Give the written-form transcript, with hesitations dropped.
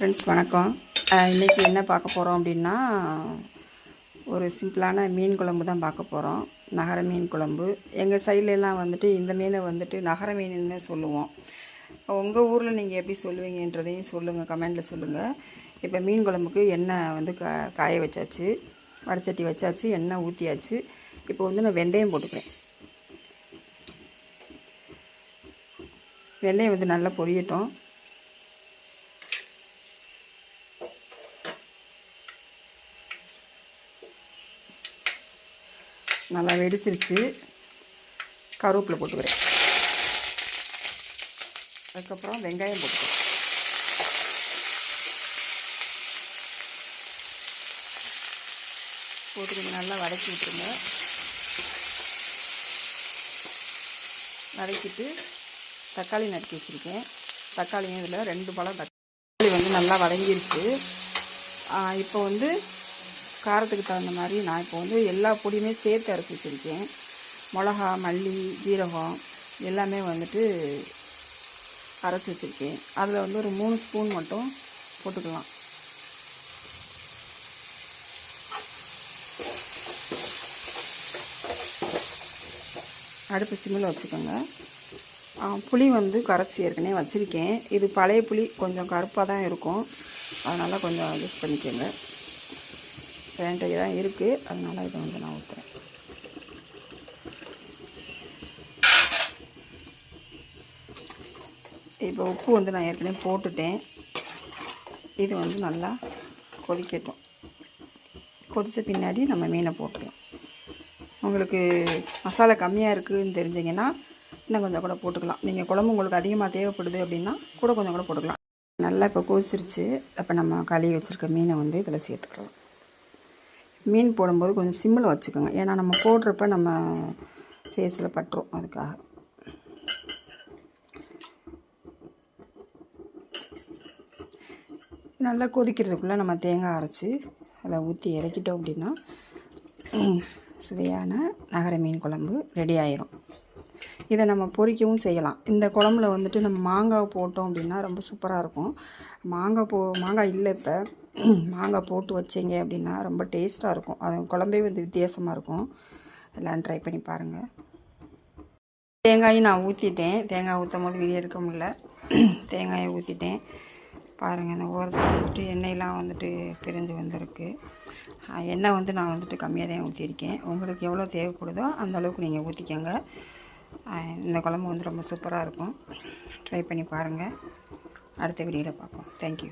Friends வணக்கம். இன்றைக்கி என்ன பார்க்க போகிறோம் அப்படின்னா, ஒரு சிம்பிளான மீன் குழம்பு தான் பார்க்க போகிறோம். நகர மீன் குழம்பு. எங்கள் சைட்லலாம் வந்துட்டு இந்த மீனை வந்துட்டு நகர மீனுன்னு சொல்லுவோம். உங்கள் ஊரில் நீங்கள் எப்படி சொல்லுவீங்கன்றதையும் சொல்லுங்கள், கமெண்டில் சொல்லுங்கள். இப்போ மீன் குழம்புக்கு எண்ணெய் வந்து காய வச்சாச்சு, வடச்சட்டி வச்சாச்சு, எண்ணெய் ஊற்றியாச்சு. இப்போ வந்து நான் வெந்தயம் போட்டுக்கிறேன். வெந்தயம் வந்து நல்லா பொரியட்டும். நல்லா வெடிச்சிருச்சு. கருவேப்பிலை போட்டுக்கிறேன். அதுக்கப்புறம் வெங்காயம் போட்டுக்கிறேன். போட்டு கொஞ்சம் நல்லா வதக்கி விட்டுருங்க. வதக்கிட்டு தக்காளி நறுக்கி வச்சுருக்கேன். தக்காளியும் இதில் 2 பழம் தக்காளி வந்து நல்லா வதங்கிருச்சு. இப்போ வந்து காரத்துக்கு தகுந்த மாதிரி நான் இப்போ வந்து எல்லா பொடியுமே சேர்த்து அரைச்சி வச்சுருக்கேன். மிளகா, மல்லி, ஜீரகம் எல்லாமே வந்துட்டு அரைச்சி வச்சுருக்கேன். அதில் வந்து ஒரு 3 ஸ்பூன் மட்டும் போட்டுக்கலாம். அடுப்பு சிம்மில் வச்சுக்கோங்க. புளி வந்து கரைச்சி ஏற்கனவே வச்சுருக்கேன். இது பழைய புளி, கொஞ்சம் கருப்பாக தான் இருக்கும். அதனால் கொஞ்சம் அட்ஜஸ்ட் பண்ணிக்கோங்க. வேண்டிய தான் இருக்குது, அதனால் இதை வந்து நான் ஊற்றுறேன். இப்போ உப்பு வந்து நான் ஏற்கனவே போட்டுட்டேன். இது வந்து நல்லா கொதிக்கட்டும். கொதித்த பின்னாடி நம்ம மீனை போட்டுக்கலாம். உங்களுக்கு மசாலா கம்மியாக இருக்குதுன்னு தெரிஞ்சிங்கன்னா இன்னும் கொஞ்சம் கூட போட்டுக்கலாம். நீங்கள் குழம்பு உங்களுக்கு அதிகமாக தேவைப்படுது அப்படின்னா கூட கொஞ்சம் கூட போட்டுக்கலாம். நல்லா இப்போ கொதிச்சிருச்சு. அப்போ நம்ம கழுவி வச்சுருக்க மீனை வந்து இதில் சேர்த்துக்கலாம். மீன் போடும்போது கொஞ்சம் சிம்மில் வச்சுக்கோங்க, ஏன்னா நம்ம போடுறப்ப நம்ம ஃபேஸில் பட்டுரும். அதுக்காக நல்லா கொதிக்கிறதுக்குள்ளே நம்ம தேங்காய் அரைச்சி அதில் ஊற்றி இறக்கிட்டோம் அப்படின்னா சுவையான நகர மீன் குழம்பு ரெடி ஆயிரும். இதை நம்ம பொரிக்கவும் செய்யலாம். இந்த குழம்புல வந்துட்டு நம்ம மாங்காய் போட்டோம் அப்படின்னா ரொம்ப சூப்பராக இருக்கும். மாங்காய் இல்லை, இப்போ மாங்காய் போட்டு வச்சிங்க அப்படின்னா ரொம்ப டேஸ்ட்டாக இருக்கும். அது குழம்பே வந்து வித்தியாசமாக இருக்கும். எல்லாம் ட்ரை பண்ணி பாருங்கள். தேங்காயும் நான் ஊற்றிட்டேன். தேங்காய் ஊற்றும் போது வீடியோ எடுக்க முடியல. தேங்காயை ஊற்றிட்டேன். பாருங்கள், இந்த ஓரத்தில் வந்துட்டு எண்ணெயெலாம் வந்துட்டு பிரிஞ்சு வந்திருக்கு. எண்ணெய் வந்து நான் வந்துட்டு கம்மியாக தான் ஊற்றிருக்கேன். உங்களுக்கு எவ்வளோ தேவைப்படுதோ அந்தளவுக்கு நீங்கள் ஊற்றிக்கோங்க. இந்த குழம்பு வந்து ரொம்ப சூப்பராக இருக்கும். ட்ரை பண்ணி பாருங்கள். அடுத்த வீடியோவில் பார்ப்போம். தேங்க்யூ.